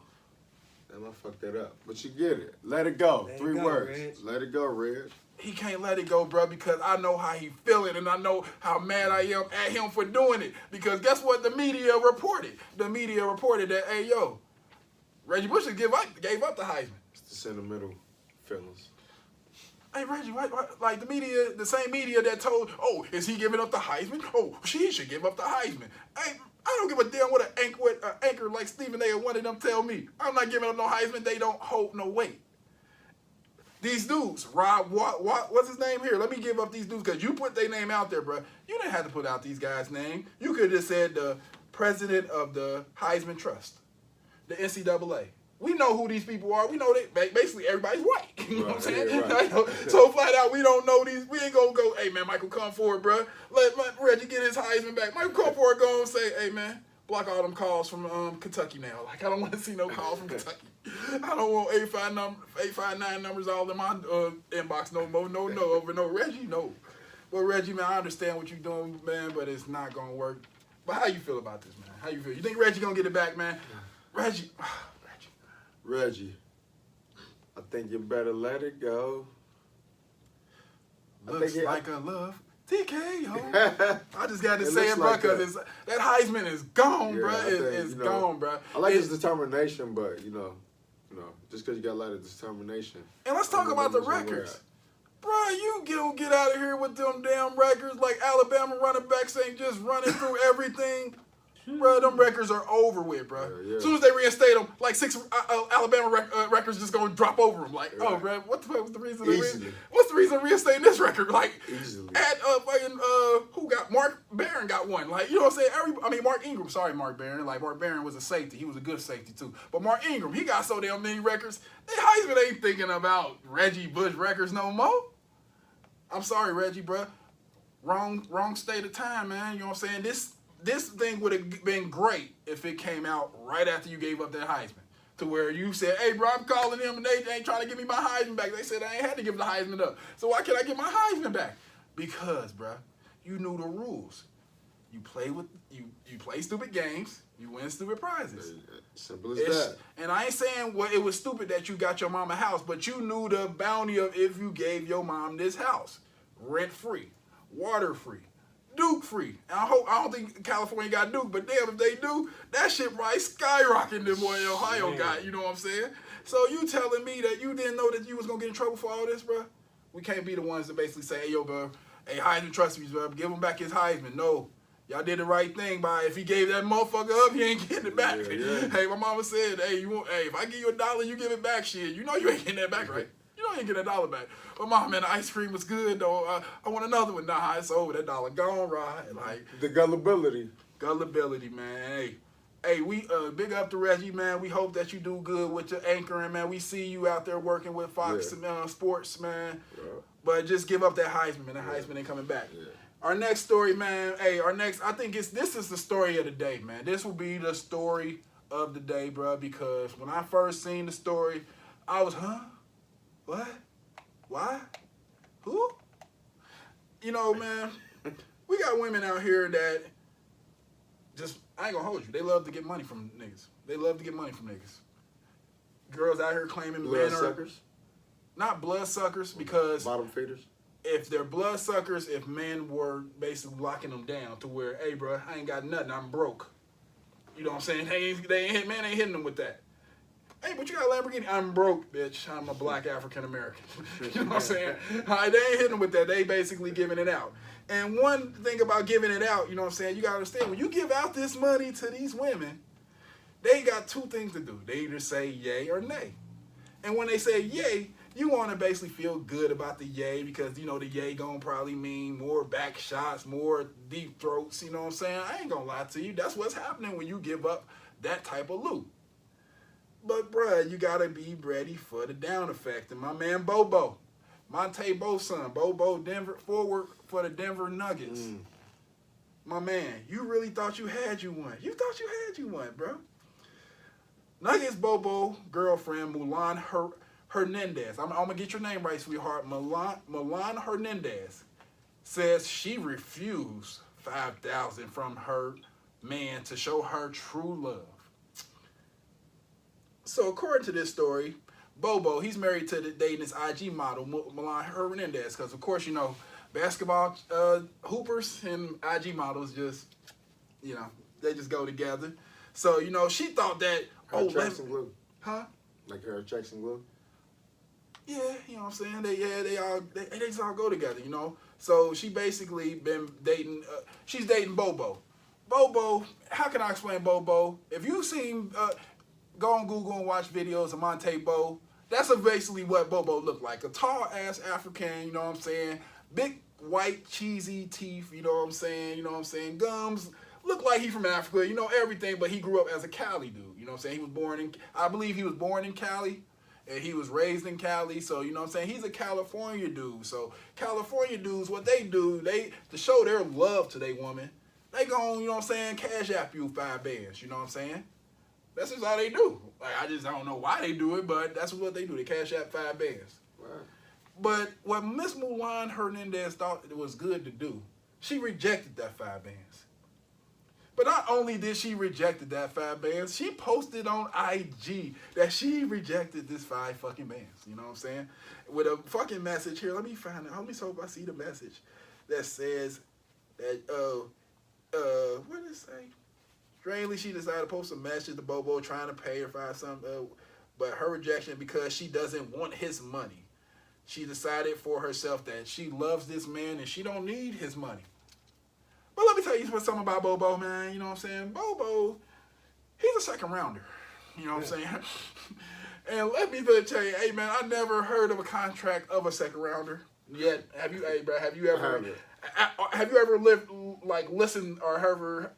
Damn, I fucked that up. But you get it. Let it go. Let it 3 go, words. Reg. Let it go, Reg. He can't let it go, bro, because I know how he feeling and I know how mad I am at him for doing it. Because guess what the media reported? The media reported that, hey, yo, Reggie Bush gave up the Heisman. It's the sentimental feelings. Hey, Reggie, why, like the media, the same media that told, oh, is he giving up the Heisman? Oh, she should give up the Heisman. Hey, I don't give a damn what an anchor like Stephen A. or one of them tell me. I'm not giving up no Heisman. They don't hold no weight. These dudes, Rob, what's his name here? Let me give up these dudes because you put their name out there, bro. You didn't have to put out these guys' name. You could have just said the president of the Heisman Trust, the NCAA. We know who these people are. We know that basically everybody's white. You know what I'm saying? Yeah, right. So flat out, we don't know these. We ain't gonna go, hey man, Michael, come forward, bro. Let Reggie get his Heisman back. Michael, come forward, go and say, hey man, block all them calls from Kentucky now. Like I don't want to see no calls from Kentucky. I don't want 859 numbers all in my inbox no more. No, over no Reggie, no. But Reggie, man, I understand what you're doing, man, but it's not gonna work. But how you feel about this, man? How you feel? You think Reggie gonna get it back, man? Reggie, I think you better let it go. Looks like a love TKO. I just got to say it, bro, because that Heisman is gone, bro. It's gone, bro. I like his determination, but you know, just because you got a lot of determination. And let's talk about the records. Bro, you get out of here with them damn records like Alabama running backs ain't just running through everything. Bro, them records are over with, bro. Yeah. As soon as they reinstate them, like 6 Alabama records just gonna drop over them. Like, oh, bro, what's the reason? What's the reason reinstating this record? Like, easily. Who got Mark Barron got one? Like, you know what I'm saying? Mark Ingram. Sorry, Mark Barron. Like, Mark Barron was a safety. He was a good safety too. But Mark Ingram, he got so damn many records. They Heisman ain't thinking about Reggie Bush records no more. I'm sorry, Reggie, bro. Wrong state of time, man. You know what I'm saying? This thing would have been great if it came out right after you gave up that Heisman. To where you said, hey, bro, I'm calling them and they ain't trying to give me my Heisman back. They said I ain't had to give the Heisman up. So why can't I get my Heisman back? Because, bro, you knew the rules. You play stupid games, you win stupid prizes. Simple as that. And I ain't saying it was stupid that you got your mom a house, but you knew the bounty of if you gave your mom this house. Rent-free, water-free, Duke-free. I don't think California got Duke, but damn, if they do, that shit probably skyrocketed than what Ohio got, you know what I'm saying? So you telling me that you didn't know that you was going to get in trouble for all this, bro? We can't be the ones that basically say, hey, yo, bro, hey, Heisman, trust me, bro, give him back his Heisman. No. Y'all did the right thing by if he gave that motherfucker up, he ain't getting it back. Yeah. Hey, my mama said, hey, if I give you $1, you give it back, shit. You know you ain't getting that back, right? You know you ain't getting that $1 back. But mom, man, the ice cream was good though. I want another one. Nah, it's over. That $1 gone, right? Like the gullibility, man. Hey, we big up to Reggie, man. We hope that you do good with your anchoring, man. We see you out there working with Fox Sports, man. Yeah. But just give up that Heisman, man. That Heisman ain't coming back. Yeah. Our next story, man. Hey, I think this is the story of the day, man. This will be the story of the day, bro. Because when I first seen the story, I was, what? Why? Who? You know, man, we got women out here that just, I ain't gonna hold you, they love to get money from niggas. Girls out here claiming men are not bloodsuckers because bottom feeders. If they're bloodsuckers, if men were basically locking them down to where, hey, bro, I ain't got nothing, I'm broke. You know what I'm saying? Man ain't hitting them with that. Hey, but you got a Lamborghini. I'm broke, bitch. I'm a black African American. You know what I'm saying? They ain't hitting them with that. They basically giving it out. And one thing about giving it out, you know what I'm saying? You got to understand, when you give out this money to these women, they got 2 things to do. They either say yay or nay. And when they say yay, you want to basically feel good about the yay because, you know, the yay going to probably mean more back shots, more deep throats. You know what I'm saying? I ain't going to lie to you. That's what's happening when you give up that type of loot. But, bruh, you got to be ready for the down effect. And my man Bobo, Monte Bo's son, Bobo, Denver, forward for the Denver Nuggets. My man, you really thought you had you one. You thought you had you one, bro. Nuggets Bobo girlfriend, Mulan Hernandez. I'm going to get your name right, sweetheart. Mulan Hernandez says she refused $5,000 from her man to show her true love. So according to this story, Bobo, he's married to dating this IG model, Milan Hernandez, because of course, you know, basketball hoopers and IG models just, you know, they just go together. So, you know, she thought that, Her tracks and glue. huh? Like her tracks and glue? Yeah, you know what I'm saying? They just all go together, you know? So she basically been dating, she's dating Bobo. Bobo, how can I explain Bobo? If you've seen, go on Google and watch videos of Monte Bo, that's basically what Bobo looked like. A tall-ass African, you know what I'm saying? Big, white, cheesy teeth, you know what I'm saying? You know what I'm saying? Gums, look like he from Africa, you know, everything, but he grew up as a Cali dude, you know what I'm saying? He was born in, I believe he was born in Cali, and he was raised in Cali, so, you know what I'm saying? He's a California dude. So, California dudes, what they do, to show their love to their woman, they gon', you know what I'm saying, cash app you 5 bands, you know what I'm saying? That's just all they do. Like, I don't know why they do it, but that's what they do. They cash out 5 bands. Right. But what Miss Mulan Hernandez thought it was good to do, she rejected that 5 bands. But not only did she rejected that 5 bands, she posted on IG that she rejected this 5 fucking bands. You know what I'm saying? With a fucking message here. Let me find it. Let me hope I see the message that says that, what did it say? Strangely, she decided to post a message to Bobo trying to pay her for something, but her rejection because she doesn't want his money. She decided for herself that she loves this man and she don't need his money. But let me tell you something about Bobo, man. You know what I'm saying? Bobo, he's a second rounder. You know what I'm saying? And let me tell you, hey, man, I never heard of a contract of a second rounder yet. Have you, hey, bro, have you ever listened or heard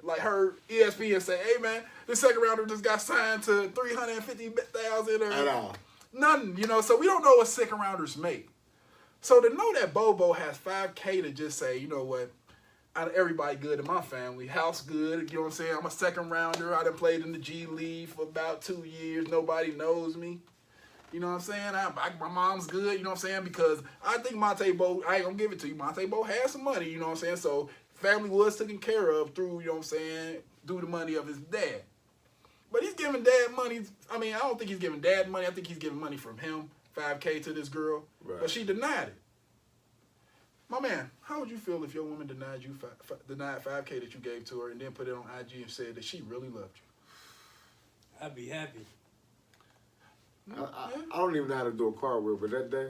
ESPN say, hey man, this second rounder just got signed to $350,000 or At all. nothing, you know, so we don't know what second rounders make. So to know that Bobo has $5K to just say, you know what, everybody good in my family, house good, you know what I'm saying, I'm a second rounder, I done played in the G League for about 2 years, nobody knows me. You know what I'm saying? My mom's good, you know what I'm saying? Because I think Monte Bo, I ain't gonna give it to you, Monte Bo has some money, you know what I'm saying? So family was taken care of through, you know what I'm saying, through the money of his dad. But he's giving dad money. I mean, I don't think he's giving dad money. I think he's giving money from him, $5K to this girl. Right. But she denied it. My man, how would you feel if your woman denied you denied $5K that you gave to her and then put it on IG and said that she really loved you? I'd be happy. I don't even know how to do a cartwheel, but that day,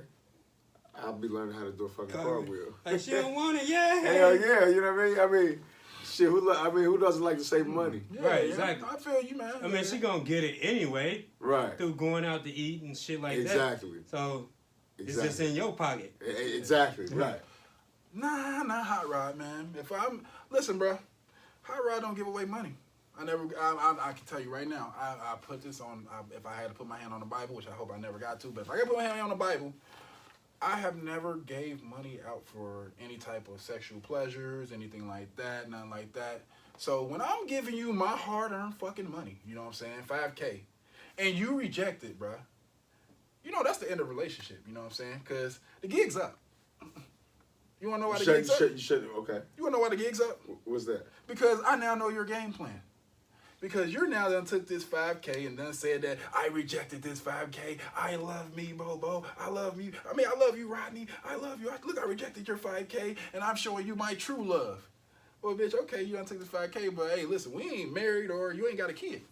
I'll be learning how to do a fucking cartwheel. Like, she don't want it, yeah. Hell yeah, you know what I mean? I mean, shit, who doesn't like to save money? Yeah, Right, yeah, exactly. I feel you, man. I mean, she gonna get it anyway Right. through going out to eat and shit like Exactly. that. So it's Exactly. just in your pocket. Exactly, right. Nah, not Hot Rod, man. Listen, bro, Hot Rod don't give away money. I can tell you right now, I put this on, if I had to put my hand on the Bible, which I hope I never got to, but if I could put my hand on the Bible, I have never gave money out for any type of sexual pleasures, anything like that, nothing like that. So when I'm giving you my hard-earned fucking money, you know what I'm saying, $5K, and you reject it, bruh, you know that's the end of the relationship, you know what I'm saying, because the gig's up. You want to know why the gig's up? Okay. You want to know why the gig's up? What's that? Because I now know your game plan. Because you're now done took this $5K and done said that I rejected this $5K. I love me, Bobo. I love you. I mean, I love you, Rodney. I love you. Look, I rejected your $5K and I'm showing you my true love. Well, bitch, okay, you done took this $5K, but hey, listen, we ain't married or you ain't got a kid.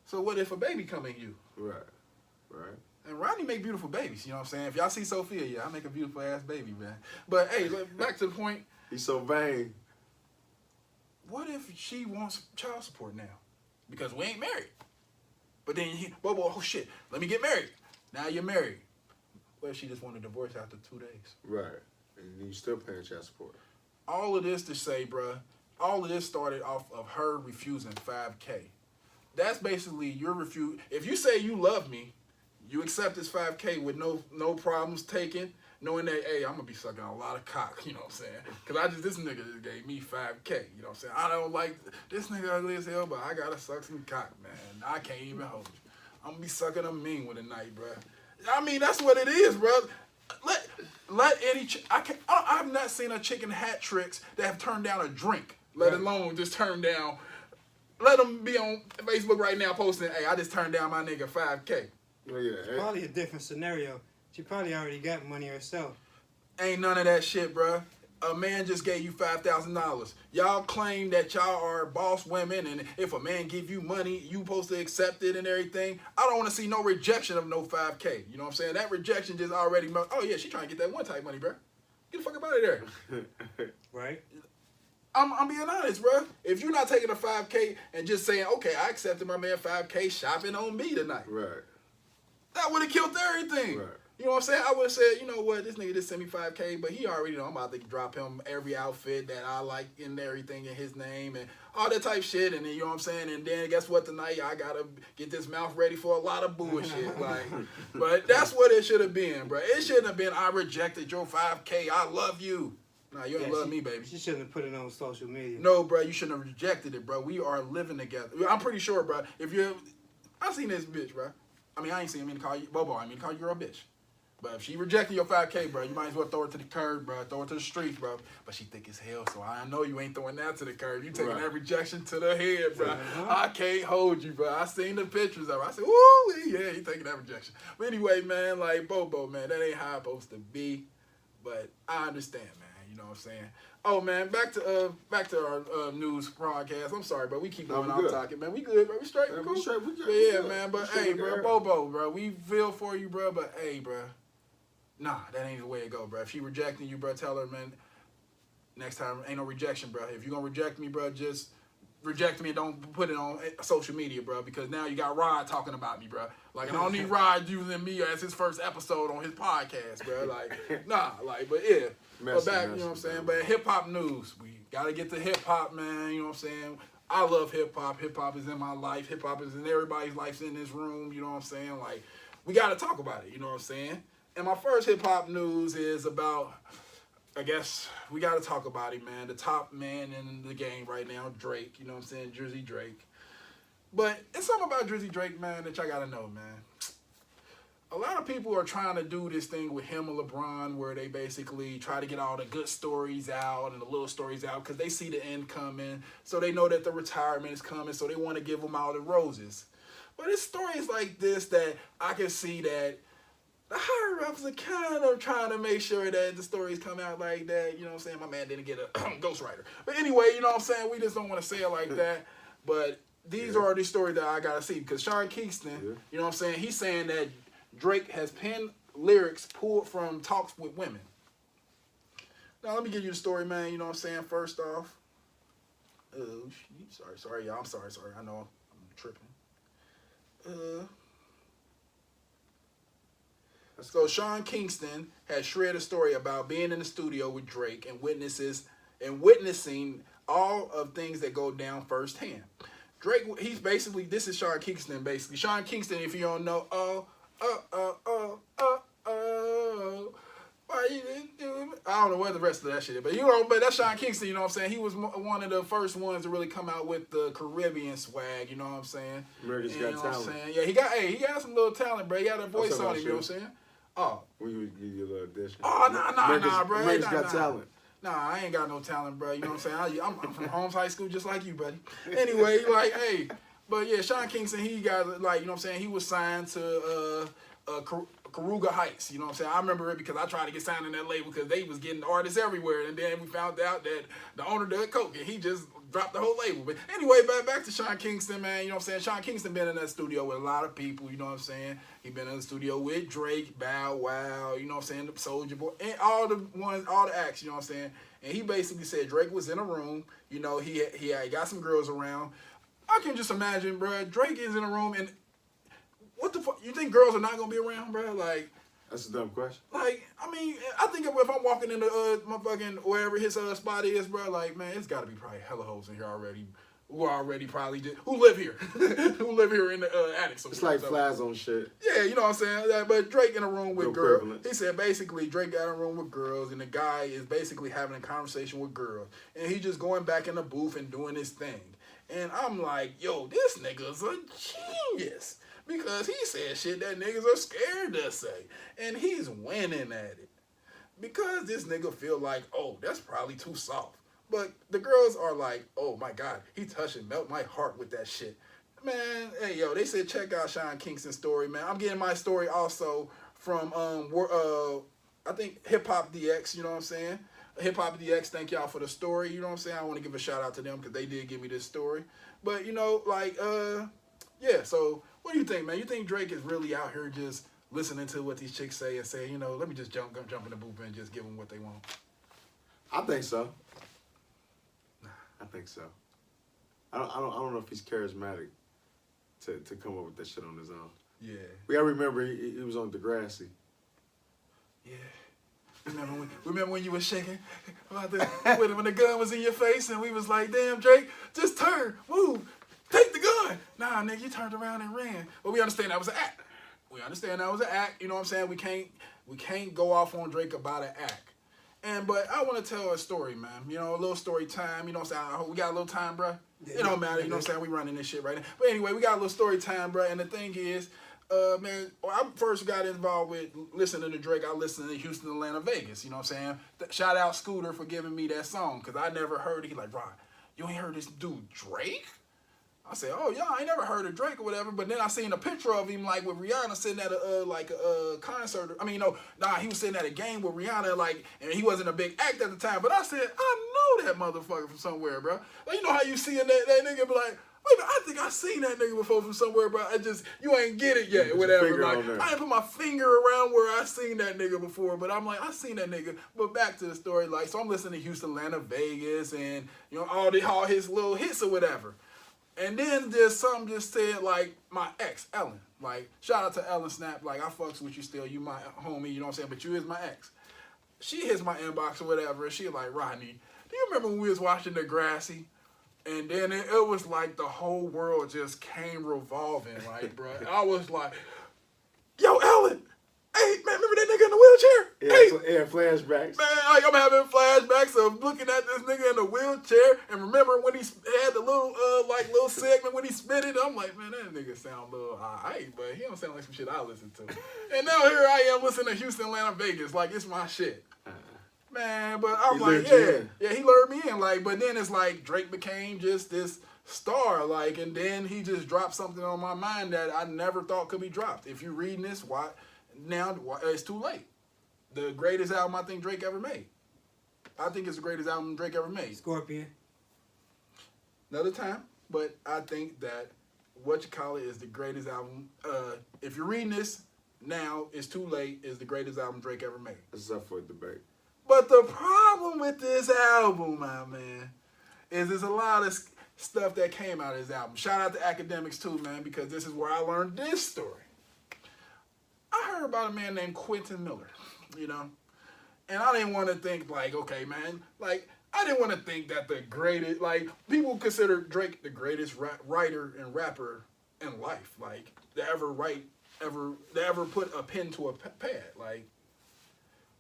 So what if a baby come in you? Right. Right. And Rodney make beautiful babies, you know what I'm saying? If y'all see Sophia, yeah, I make a beautiful ass baby, man. But hey, back to the point. He's so vain. What if she wants child support now? Because we ain't married. But then, Bobo, oh shit, let me get married. Now you're married. What if she just want a divorce after 2 days? Right. And you still paying child support. All of this to say, bruh, all of this started off of her refusing $5K. That's basically your refuse. If you say you love me, you accept this $5K with no problems taken, knowing that, hey, I'm going to be sucking a lot of cock, you know what I'm saying? Because this nigga just gave me $5K, you know what I'm saying? I don't like, this nigga ugly as hell, but I got to suck some cock, man. I can't even hold you. I'm going to be sucking a mean with a night, bro. I mean, that's what it is, bro. let any I've not seen a chick in hat tricks that have turned down a drink, let alone just turn down. Let them be on Facebook right now posting, hey, I just turned down my nigga $5K. Oh, yeah. It's probably a different scenario. She probably already got money herself. Ain't none of that shit, bruh. A man just gave you $5,000. Y'all claim that y'all are boss women, and if a man give you money, you supposed to accept it and everything. I don't want to see no rejection of no 5K. You know what I'm saying? That rejection just already, oh yeah, she trying to get that one type money, bruh. Get the fuck up out of there. Right? I'm being honest, bruh. If you're not taking a 5K and just saying, okay, I accepted my man 5K shopping on me tonight. Right. That would have killed everything. Right. You know what I'm saying? I would have said, you know what, this nigga just sent me 5K, but he already know I'm about to drop him every outfit that I like and everything in his name and all that type shit. And then, you know what I'm saying? And then guess what, tonight I got to get this mouth ready for a lot of bullshit. But that's what it should have been, bro. It shouldn't have been, I rejected your 5K, I love you. Nah, you ain't love me, baby. She shouldn't have put it on social media. No, bro, you shouldn't have rejected it, bro. We are living together. I'm pretty sure, bro, if you're, I seen this bitch, bro. I mean, I ain't seen me to call you, Bobo, I mean to call you a bitch. But if she rejected your 5K, bro, you might as well throw it to the curb, bro. Throw it to the streets, bro. But she thick as hell, so I know you ain't throwing that to the curb. You taking that rejection to the head, bro. I can't hold you, bro. I seen the pictures of her. I said, woo, yeah, he taking that rejection. But anyway, man, like, Bobo, man, that ain't how it's supposed to be. But I understand, man. You know what I'm saying? Oh, man, back to our news broadcast. I'm sorry, bro. We keep going off talking, man. We good, bro. We straight. Yeah, We cool. we straight. We good. Yeah, man. But, hey, bro, Bobo, bro, we feel for you, bro. But, hey, bro. Nah, that ain't the way it go, bro. If she rejecting you, bro, tell her, man, next time ain't no rejection, bro. If you gonna reject me, bro, just reject me and don't put it on social media, bro, because now you got Rod talking about me, bro. Like, I don't need Rod using me as his first episode on his podcast, bro. Like, nah, like, but yeah. But back, you know what I'm saying? But hip-hop news, we gotta get to hip-hop, man, you know what I'm saying? I love hip-hop. Hip-hop is in my life. Hip-hop is in everybody's life in this room, you know what I'm saying? Like, we gotta talk about it, you know what I'm saying? And my first hip-hop news is about, I guess, we got to talk about him, man. The top man in the game right now, Drake. You know what I'm saying? Drizzy Drake. But it's something about Drizzy Drake, man, that y'all got to know, man. A lot of people are trying to do this thing with him and LeBron where they basically try to get all the good stories out and the little stories out because they see the end coming. So they know that the retirement is coming, so they want to give him all the roses. But it's stories like this that I can see that the higher-ups are kind of trying to make sure that the stories come out like that. You know what I'm saying? My man didn't get a ghostwriter. But anyway, you know what I'm saying? We just don't want to say it like that. But these are the stories that I got to see. Because Sean Kingston, you know what I'm saying? He's saying that Drake has penned lyrics pulled from talks with women. Now, let me give you the story, man. You know what I'm saying? First off. Sorry, y'all. I'm sorry. I know I'm tripping. So Sean Kingston has shared a story about being in the studio with Drake and witnessing all of things that go down firsthand. Drake, he's basically, this is Sean Kingston basically. Sean Kingston, if you don't know, why you didn't do it? I don't know what the rest of that shit is, but but that's Sean Kingston, you know what I'm saying? He was one of the first ones to really come out with the Caribbean swag, you know what I'm saying? America's Got Talent. Yeah, he got some little talent, bro. He got a voice on him, you know what I'm saying? Oh. We would give you a little audition. Oh, nah, bro. America's Got Talent. Nah, I ain't got no talent, bro. You know what I'm saying? I'm from Holmes High School just like you, buddy. Anyway, like, hey. But, yeah, Sean Kingston, he got, like, you know what I'm saying? He was signed to Karuga Heights, you know what I'm saying? I remember it because I tried to get signed in that label because they was getting artists everywhere. And then we found out that the owner did coke and he just dropped the whole label. But anyway, back to Sean Kingston, man. You know what I'm saying? Sean Kingston been in that studio with a lot of people, you know what I'm saying? He been in the studio with Drake, Bow Wow, you know what I'm saying? The Soulja Boy, and all the acts, you know what I'm saying? And he basically said Drake was in a room, you know, he got some girls around. I can just imagine, bro, Drake is in a room and what the fuck? You think girls are not gonna be around, bro? Like, that's a dumb question. Like, I mean, I think if I'm walking into motherfucking wherever his spot is, bro, like, man, it's got to be probably hella hoes in here already. Who already probably who live here, who live here in the attic. It's like flies on shit. Yeah, you know what I'm saying. But Drake in a room with girls. Equivalence. He said basically Drake got in a room with girls, and the guy is basically having a conversation with girls, and he just going back in the booth and doing his thing. And I'm like, yo, this nigga's a genius. Because he said shit that niggas are scared to say. And he's winning at it. because this nigga feel like, oh, that's probably too soft. But the girls are like, oh my God, he touching melt my heart with that shit. Man, hey yo, they said check out Sean Kingston's story, man. I'm getting my story also from I think Hip Hop DX, you know what I'm saying? Hip Hop DX, thank y'all for the story, you know what I'm saying? I want to give a shout out to them because they did give me this story. But you know, like yeah, so what do you think, man? You think Drake is really out here just listening to what these chicks say and saying, you know, let me just jump in the booth and just give them what they want? I think so. I think so. I don't know if he's charismatic to come up with that shit on his own. Yeah. We gotta remember he was on Degrassi. Yeah. Remember when you were shaking about when the gun was in your face and we was like, damn, Drake, just turn, move, take the gun. Nah, nigga, you turned around and ran. But we understand that was an act. We understand that was an act. You know what I'm saying? We can't go off on Drake about an act. But I want to tell a story, man. You know, a little story time. You know what I'm saying? We got a little time, bro. It don't matter. You know what I'm saying? We running this shit right now. But anyway, we got a little story time, bro. And the thing is, man, when I first got involved with listening to Drake, I listened to Houston, Atlanta, Vegas. You know what I'm saying? Shout out Scooter for giving me that song because I never heard it. He like, Rod, you ain't heard this dude Drake? I said, oh, yeah, I ain't never heard of Drake or whatever. But then I seen a picture of him, like, with Rihanna sitting at a concert. I mean, he was sitting at a game with Rihanna, like, and he wasn't a big act at the time. But I said, I know that motherfucker from somewhere, bro. Like, you know how you see that nigga be like, wait a minute, I think I seen that nigga before from somewhere, bro. You ain't get it yet, whatever. Like, I ain't put my finger around where I seen that nigga before, but I'm like, I seen that nigga. But back to the story, like, so I'm listening to Houston, Atlanta, Vegas, and, you know, all his little hits or whatever. And then there's something just said, like, my ex, Ellen. Like, shout out to Ellen Snap. Like, I fucks with you still. You my homie, you know what I'm saying? But you is my ex. She hits my inbox or whatever, and she like, Rodney, do you remember when we was watching Degrassi? And then it was like the whole world just came revolving, like, bro. I was like, yo, Ellen, hey, man, remember that nigga in the wheelchair? Yeah, flashbacks. Man, like, I'm having flashbacks of looking at this nigga in the wheelchair and remember when he had the little segment when he spit it. I'm like, man, that nigga sound a little alright, but he don't sound like some shit I listen to. And now here I am listening to Houston, Atlanta, Vegas, like it's my shit. Man, but I'm like, yeah, he lured me in, like, but then it's like Drake became just this star, like, and then he just dropped something on my mind that I never thought could be dropped. If you're reading this, now it's too late. The greatest album I think Drake ever made. I think it's the greatest album Drake ever made. Scorpion. Another time, but I think that What You Call It is the greatest album. If you're reading this now, it's too late. Is the greatest album Drake ever made. This is up for a debate. But the problem with this album, my man, is there's a lot of stuff that came out of this album. Shout out to Academics too, man, because this is where I learned this story. I heard about a man named Quentin Miller, you know, and I didn't want to think like, okay, man, like I didn't want to think that the greatest, like people consider Drake the greatest writer and rapper in life, like to ever put a pen to a pad, like.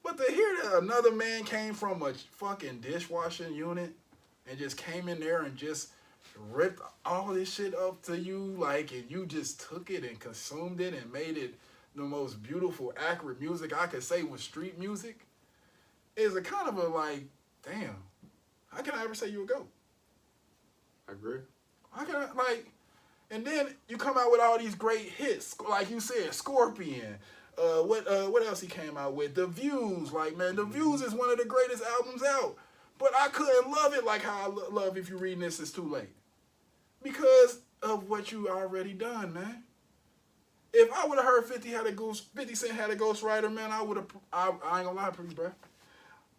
But to hear that another man came from a fucking dishwashing unit and just came in there and just ripped all this shit up to you, like, and you just took it and consumed it and made it the most beautiful, accurate music I could say was street music, is a kind of a like, damn, how can I ever say you a GOAT? I agree. How can I, like, and then you come out with all these great hits, like you said, Scorpion. What else he came out with? The Views, like, man, The Views is one of the greatest albums out. But I couldn't love it like how I love If You're Reading This, It's Too Late. Because of what you already done, man. If I would have heard 50 Cent had a ghostwriter, man, I ain't gonna lie to you, bro.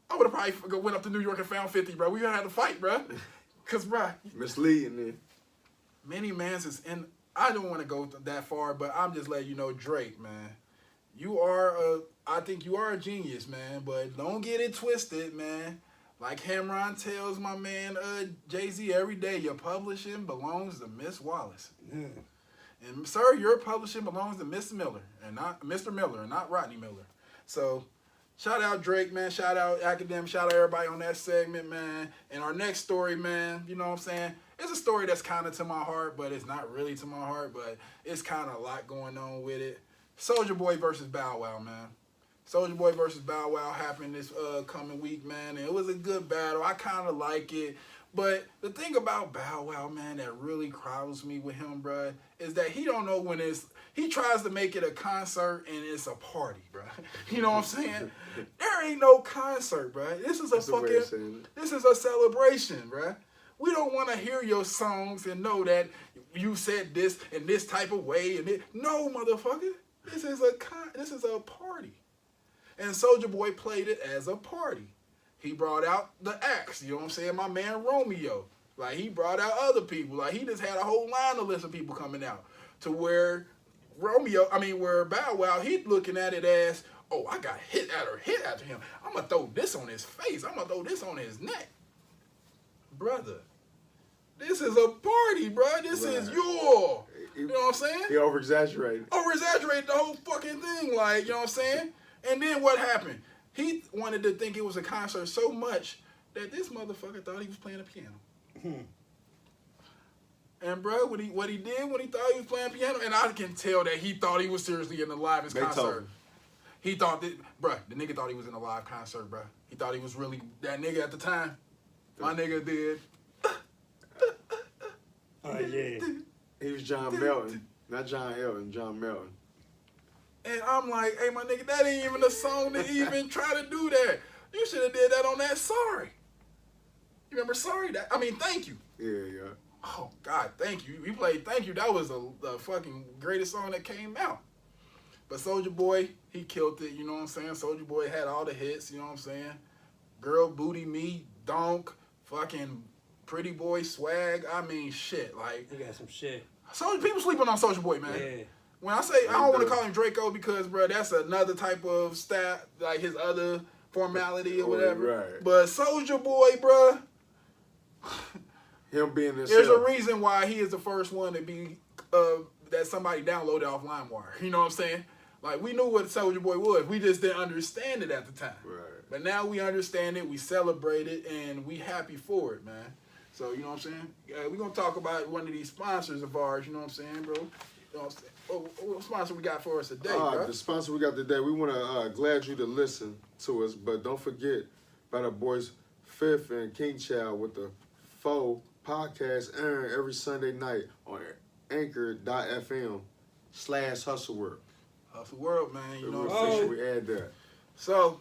I would have probably went up to New York and found 50, bro. We gonna have to fight, bro. Because, bro. Misleading it. Many Mans is in, I don't want to go that far, but I'm just letting you know, Drake, man. I think you are a genius, man, but don't get it twisted, man. Like Cameron tells my man Jay-Z every day, your publishing belongs to Miss Wallace. Yeah. And sir, your publishing belongs to Mr. Miller and not Rodney Miller. So shout out Drake, man. Shout out Academic. Shout out everybody on that segment, man. And our next story, man, you know what I'm saying? It's a story that's kind of to my heart, but it's not really to my heart, but it's kind of a lot going on with it. Soulja Boy versus Bow Wow, man. Soulja Boy versus Bow Wow happened this coming week, man, and it was a good battle. I kind of like it. But the thing about Bow Wow, man, that really crowds me with him, bruh, is that he don't know when he tries to make it a concert and it's a party, bruh. You know what I'm saying? There ain't no concert, bruh. This is a this is a celebration, bruh. We don't want to hear your songs and know that you said this in this type of way. No, motherfucker. This is a party. And Soulja Boy played it as a party. He brought out the acts, you know what I'm saying? My man Romeo. Like, he brought out other people. Like, he just had a whole line of list of people coming out. To where where Bow Wow, he looking at it as, oh, I got hit after him. I'm going to throw this on his face. I'm going to throw this on his neck. Brother, this is a party, bro. This is your, you know what I'm saying? He over-exaggerated. Over-exaggerated the whole fucking thing, like, you know what I'm saying? And then what happened? He wanted to think it was a concert so much that this motherfucker thought he was playing a piano. And bro, what he did when he thought he was playing piano, and I can tell that he thought he was seriously in the live concert. He thought that, bro, the nigga thought he was in a live concert, bro. He thought he was really that nigga at the time. My nigga did. Oh yeah. He was John Melton, not John Elton, John Melton. And I'm like, hey, my nigga, that ain't even a song to even try to do that. You should have did that on that Sorry. You remember Sorry? Thank You. Yeah. Oh, God, Thank You. We played Thank You. That was the fucking greatest song that came out. But Soulja Boy, he killed it, you know what I'm saying? Soulja Boy had all the hits, you know what I'm saying? Girl, Booty Me, Donk, fucking Pretty Boy, Swag. Shit. Like, He got some shit. So people sleeping on Soulja Boy, man. Yeah. When I say, I don't want to call him Draco because, bro, that's another type of style, like his other formality or whatever. Right. But Soulja Boy, bro, him being this. There's a reason why he is the first one to be that somebody downloaded off LimeWire. You know what I'm saying? Like, we knew what Soulja Boy was. We just didn't understand it at the time. Right. But now we understand it, we celebrate it, and we happy for it, man. So, you know what I'm saying? We're going to talk about one of these sponsors of ours, you know what I'm saying, bro? You know what I'm saying? What sponsor we got for us today, bro? The sponsor we got today, we want to glad you to listen to us, but don't forget about our boys Fifth and King Child with the Faux podcast airing every Sunday night on anchor.fm/Hustle World. Hustle World, man. You know what I'm Make saying? sure we add that. So,